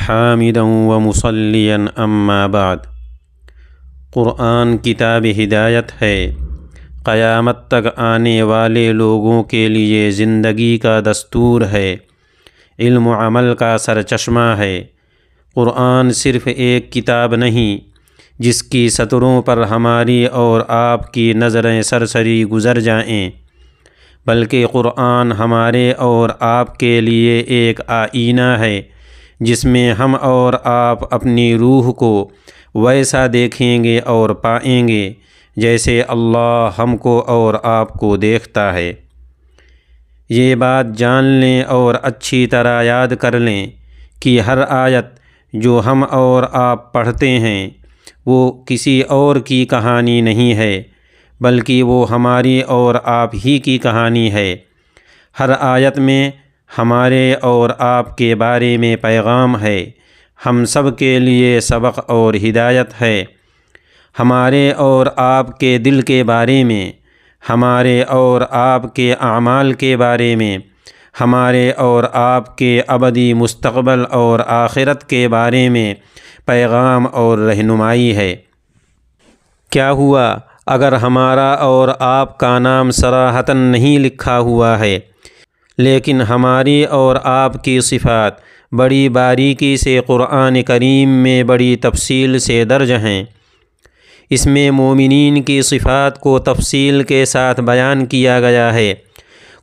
حامدا ومصلیا اما بعد۔ قرآن کتاب ہدایت ہے، قیامت تک آنے والے لوگوں کے لیے زندگی کا دستور ہے، علم و عمل کا سرچشمہ ہے۔ قرآن صرف ایک کتاب نہیں جس کی سطروں پر ہماری اور آپ کی نظریں سرسری گزر جائیں، بلکہ قرآن ہمارے اور آپ کے لیے ایک آئینہ ہے جس میں ہم اور آپ اپنی روح کو ویسا دیکھیں گے اور پائیں گے جیسے اللہ ہم کو اور آپ کو دیکھتا ہے۔ یہ بات جان لیں اور اچھی طرح یاد کر لیں کہ ہر آیت جو ہم اور آپ پڑھتے ہیں وہ کسی اور کی کہانی نہیں ہے، بلکہ وہ ہماری اور آپ ہی کی کہانی ہے۔ ہر آیت میں ہمارے اور آپ کے بارے میں پیغام ہے، ہم سب کے لیے سبق اور ہدایت ہے۔ ہمارے اور آپ کے دل کے بارے میں، ہمارے اور آپ کے اعمال کے بارے میں، ہمارے اور آپ کے ابدی مستقبل اور آخرت کے بارے میں پیغام اور رہنمائی ہے۔ کیا ہوا اگر ہمارا اور آپ کا نام صراحتاً نہیں لکھا ہوا ہے، لیکن ہماری اور آپ کی صفات بڑی باریکی سے قرآن کریم میں بڑی تفصیل سے درج ہیں۔ اس میں مومنین کی صفات کو تفصیل کے ساتھ بیان کیا گیا ہے،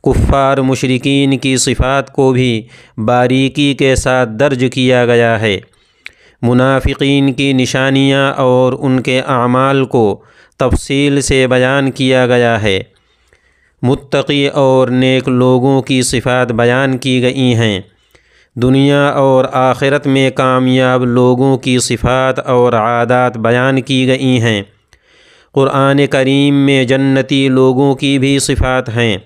کفار مشرکین کی صفات کو بھی باریکی کے ساتھ درج کیا گیا ہے، منافقین کی نشانیاں اور ان کے اعمال کو تفصیل سے بیان کیا گیا ہے، متقی اور نیک لوگوں کی صفات بیان کی گئی ہیں، دنیا اور آخرت میں کامیاب لوگوں کی صفات اور عادات بیان کی گئی ہیں۔ قرآن کریم میں جنتی لوگوں کی بھی صفات ہیں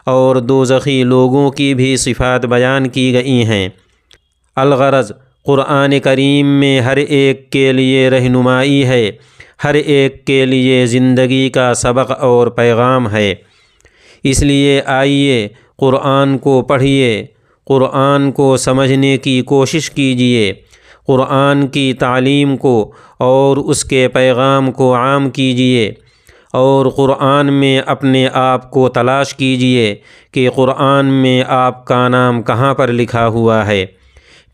اور دوزخی لوگوں کی بھی صفات بیان کی گئی ہیں۔ الغرض قرآن کریم میں ہر ایک کے لیے رہنمائی ہے، ہر ایک کے لیے زندگی کا سبق اور پیغام ہے۔ اس لیے آئیے قرآن کو پڑھیے، قرآن کو سمجھنے کی کوشش کیجیے، قرآن کی تعلیم کو اور اس کے پیغام کو عام کیجیے، اور قرآن میں اپنے آپ کو تلاش کیجیے کہ قرآن میں آپ کا نام کہاں پر لکھا ہوا ہے،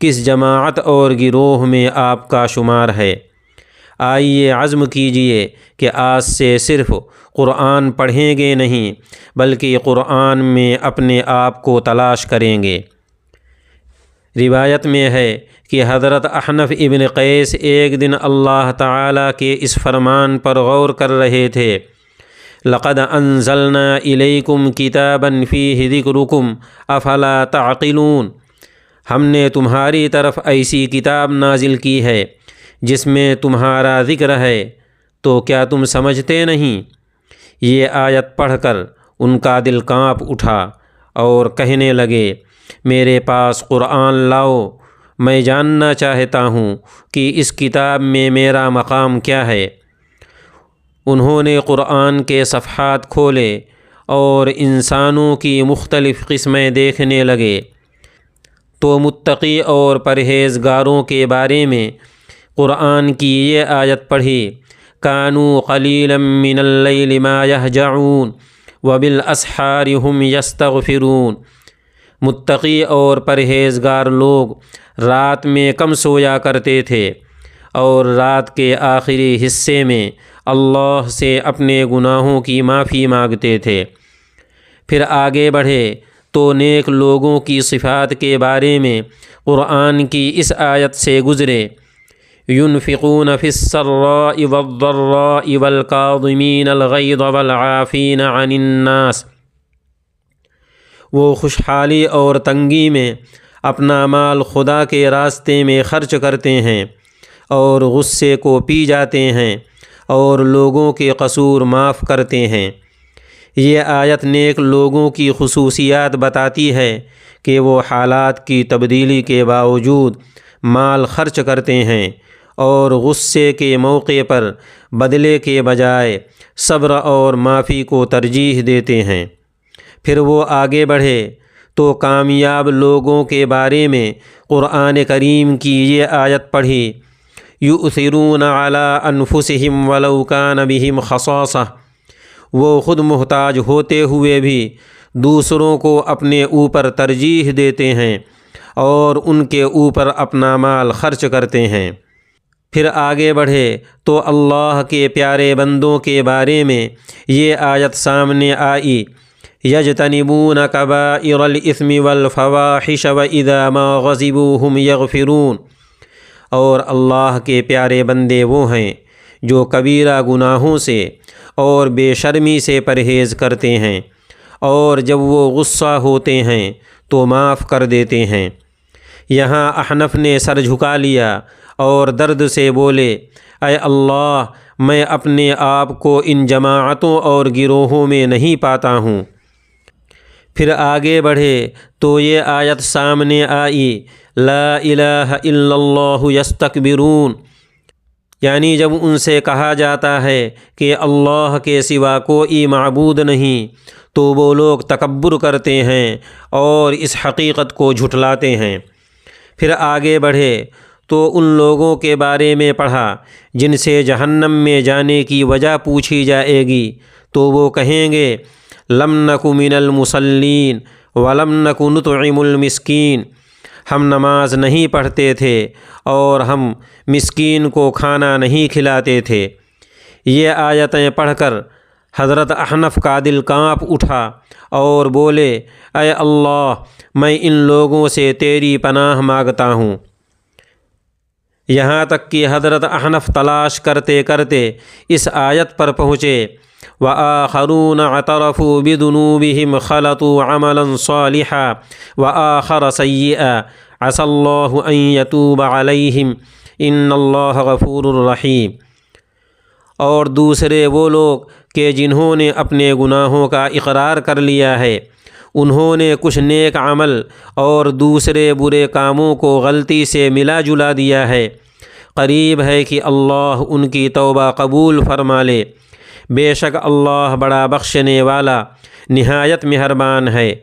کس جماعت اور گروہ میں آپ کا شمار ہے۔ آئیے عزم کیجیے کہ آج سے صرف قرآن پڑھیں گے نہیں بلکہ قرآن میں اپنے آپ کو تلاش کریں گے۔ روایت میں ہے کہ حضرت احنف ابن قیس ایک دن اللہ تعالیٰ کے اس فرمان پر غور کر رہے تھے، لَقَدْ أَنزَلْنَا إِلَيْكُمْ كِتَابًا فِيهِ ذِكْرُكُمْ أَفَلَا تَعْقِلُونَ، ہم نے تمہاری طرف ایسی کتاب نازل کی ہے جس میں تمہارا ذکر ہے، تو کیا تم سمجھتے نہیں؟ یہ آیت پڑھ کر ان کا دل کانپ اٹھا اور کہنے لگے، میرے پاس قرآن لاؤ، میں جاننا چاہتا ہوں کہ اس کتاب میں میرا مقام کیا ہے۔ انہوں نے قرآن کے صفحات کھولے اور انسانوں کی مختلف قسمیں دیکھنے لگے، تو متقی اور پرہیزگاروں کے بارے میں قرآن کی یہ آیت پڑھی، كانوا قليلا من الليل ما يهجعون وبالاسحار هم يستغفرون، متقی اور پرہیزگار لوگ رات میں کم سویا کرتے تھے اور رات کے آخری حصے میں اللہ سے اپنے گناہوں کی معافی مانگتے تھے۔ پھر آگے بڑھے تو نیک لوگوں کی صفات کے بارے میں قرآن کی اس آیت سے گزرے، ينفقون في السراء والضراء والكاظمين الغيظ والعافين عن الناس، وہ خوشحالی اور تنگی میں اپنا مال خدا کے راستے میں خرچ کرتے ہیں اور غصے کو پی جاتے ہیں اور لوگوں کے قصور معاف کرتے ہیں۔ یہ آیت نیک لوگوں کی خصوصیات بتاتی ہے کہ وہ حالات کی تبدیلی کے باوجود مال خرچ کرتے ہیں اور غصے کے موقع پر بدلے کے بجائے صبر اور معافی کو ترجیح دیتے ہیں۔ پھر وہ آگے بڑھے تو کامیاب لوگوں کے بارے میں قرآن کریم کی یہ آیت پڑھی، یؤثرون علی انفسہم ولو کان بہم خصاصہ، وہ خود محتاج ہوتے ہوئے بھی دوسروں کو اپنے اوپر ترجیح دیتے ہیں اور ان کے اوپر اپنا مال خرچ کرتے ہیں۔ پھر آگے بڑھے تو اللہ کے پیارے بندوں کے بارے میں یہ آیت سامنے آئی، یجتنبون کبائر الاثم والفواحش واذا ما غضبوا هم یغفرون، اور اللہ کے پیارے بندے وہ ہیں جو کبیرہ گناہوں سے اور بے شرمی سے پرہیز کرتے ہیں، اور جب وہ غصہ ہوتے ہیں تو معاف کر دیتے ہیں۔ یہاں احنف نے سر جھکا لیا اور درد سے بولے، اے اللہ، میں اپنے آپ کو ان جماعتوں اور گروہوں میں نہیں پاتا ہوں۔ پھر آگے بڑھے تو یہ آیت سامنے آئی، لا الہ الا اللہ یستکبرون، یعنی جب ان سے کہا جاتا ہے کہ اللہ کے سوا کوئی معبود نہیں تو وہ لوگ تکبر کرتے ہیں اور اس حقیقت کو جھٹلاتے ہیں۔ پھر آگے بڑھے تو ان لوگوں کے بارے میں پڑھا جن سے جہنم میں جانے کی وجہ پوچھی جائے گی تو وہ کہیں گے، لم نک من المصلین ولم نک نطعم المسکین، ہم نماز نہیں پڑھتے تھے اور ہم مسکین کو کھانا نہیں کھلاتے تھے۔ یہ آیتیں پڑھ کر حضرت احنف کا دل کانپ اٹھا اور بولے، اے اللہ، میں ان لوگوں سے تیری پناہ مانگتا ہوں۔ یہاں تک کہ حضرت احنف تلاش کرتے کرتے اس آیت پر پہنچے، وآخرون اعترفوا بذنوبهم خلطوا عملا صالحا وآخر سیئا عسى اللہ ان یتوب علیہم ان اللہ غفور رحیم، اور دوسرے وہ لوگ کہ جنہوں نے اپنے گناہوں کا اقرار کر لیا ہے، انہوں نے کچھ نیک عمل اور دوسرے برے کاموں کو غلطی سے ملا جلا دیا ہے، قریب ہے کہ اللہ ان کی توبہ قبول فرما لے، بے شک اللہ بڑا بخشنے والا نہایت مہربان ہے۔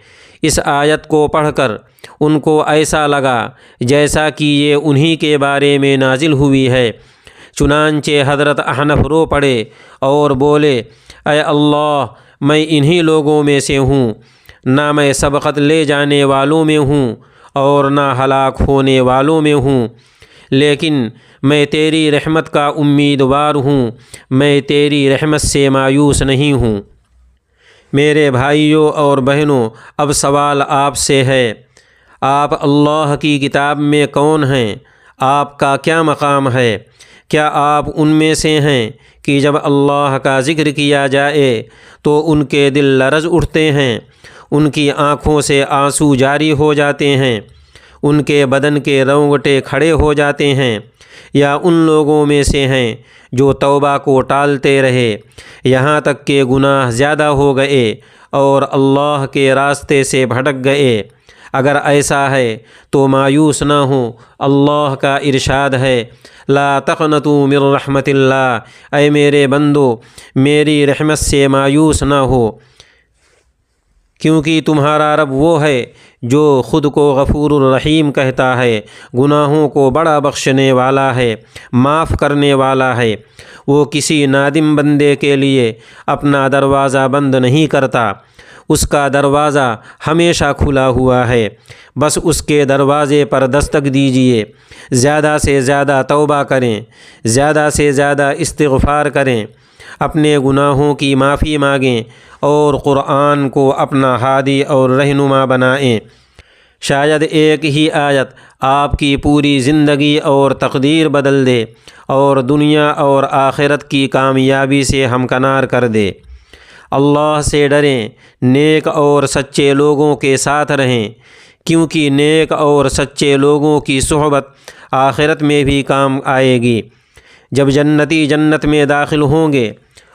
اس آیت کو پڑھ کر ان کو ایسا لگا جیسا کہ یہ انہی کے بارے میں نازل ہوئی ہے، چنانچہ حضرت احنف رو پڑے اور بولے، اے اللہ، میں انہی لوگوں میں سے ہوں، نہ میں سبقت لے جانے والوں میں ہوں اور نہ ہلاک ہونے والوں میں ہوں، لیکن میں تیری رحمت کا امیدوار ہوں، میں تیری رحمت سے مایوس نہیں ہوں۔ میرے بھائیوں اور بہنوں، اب سوال آپ سے ہے، آپ اللہ کی کتاب میں کون ہیں؟ آپ کا کیا مقام ہے؟ کیا آپ ان میں سے ہیں کہ جب اللہ کا ذکر کیا جائے تو ان کے دل لرز اٹھتے ہیں، ان کی آنکھوں سے آنسو جاری ہو جاتے ہیں، ان کے بدن کے رونگٹے کھڑے ہو جاتے ہیں؟ یا ان لوگوں میں سے ہیں جو توبہ کو ٹالتے رہے یہاں تک کہ گناہ زیادہ ہو گئے اور اللہ کے راستے سے بھٹک گئے؟ اگر ایسا ہے تو مایوس نہ ہو، اللہ کا ارشاد ہے، لا تقنطوا من رحمت اللہ، اے میرے بندو، میری رحمت سے مایوس نہ ہو، کیونکہ تمہارا رب وہ ہے جو خود کو غفور الرحیم کہتا ہے، گناہوں کو بڑا بخشنے والا ہے، معاف کرنے والا ہے۔ وہ کسی نادم بندے کے لیے اپنا دروازہ بند نہیں کرتا، اس کا دروازہ ہمیشہ کھلا ہوا ہے، بس اس کے دروازے پر دستک دیجیے، زیادہ سے زیادہ توبہ کریں، زیادہ سے زیادہ استغفار کریں، اپنے گناہوں کی معافی مانگیں اور قرآن کو اپنا ہادی اور رہنما بنائیں۔ شاید ایک ہی آیت آپ کی پوری زندگی اور تقدیر بدل دے اور دنیا اور آخرت کی کامیابی سے ہمکنار کر دے۔ اللہ سے ڈریں، نیک اور سچے لوگوں کے ساتھ رہیں، کیونکہ نیک اور سچے لوگوں کی صحبت آخرت میں بھی کام آئے گی۔ جب جنتی جنت میں داخل ہوں گے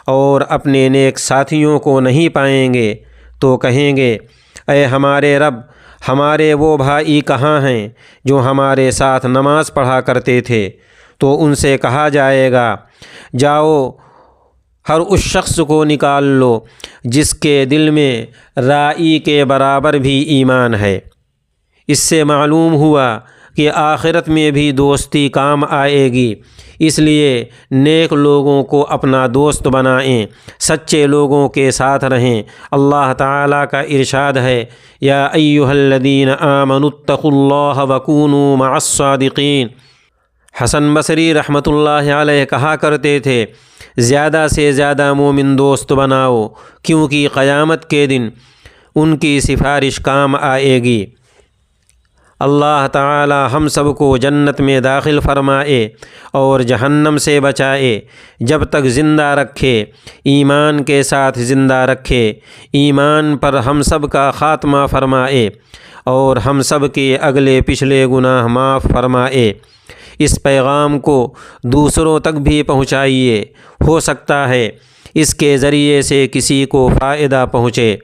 اور اپنے نیک ساتھیوں کو نہیں پائیں گے تو کہیں گے، اے ہمارے رب، ہمارے وہ بھائی کہاں ہیں جو ہمارے ساتھ نماز پڑھا کرتے تھے؟ تو ان سے کہا جائے گا، جاؤ، ہر اس شخص کو نکال لو جس کے دل میں رائی کے برابر بھی ایمان ہے۔ اس سے معلوم ہوا کہ آخرت میں بھی دوستی کام آئے گی، اس لیے نیک لوگوں کو اپنا دوست بنائیں، سچے لوگوں کے ساتھ رہیں۔ اللہ تعالیٰ کا ارشاد ہے، یا ایھا الذین آمنوا اتقوا اللہ وکونوا مع الصادقین۔ حسن بصری رحمۃ اللہ علیہ کہا کرتے تھے، زیادہ سے زیادہ مومن دوست بناؤ، کیونکہ قیامت کے دن ان کی سفارش کام آئے گی۔ اللہ تعالی ہم سب کو جنت میں داخل فرمائے اور جہنم سے بچائے، جب تک زندہ رکھے، ایمان کے ساتھ زندہ رکھے، ایمان پر ہم سب کا خاتمہ فرمائے اور ہم سب کے اگلے پچھلے گناہ معاف فرمائے۔ اس پیغام کو دوسروں تک بھی پہنچائیے، ہو سکتا ہے اس کے ذریعے سے کسی کو فائدہ پہنچے۔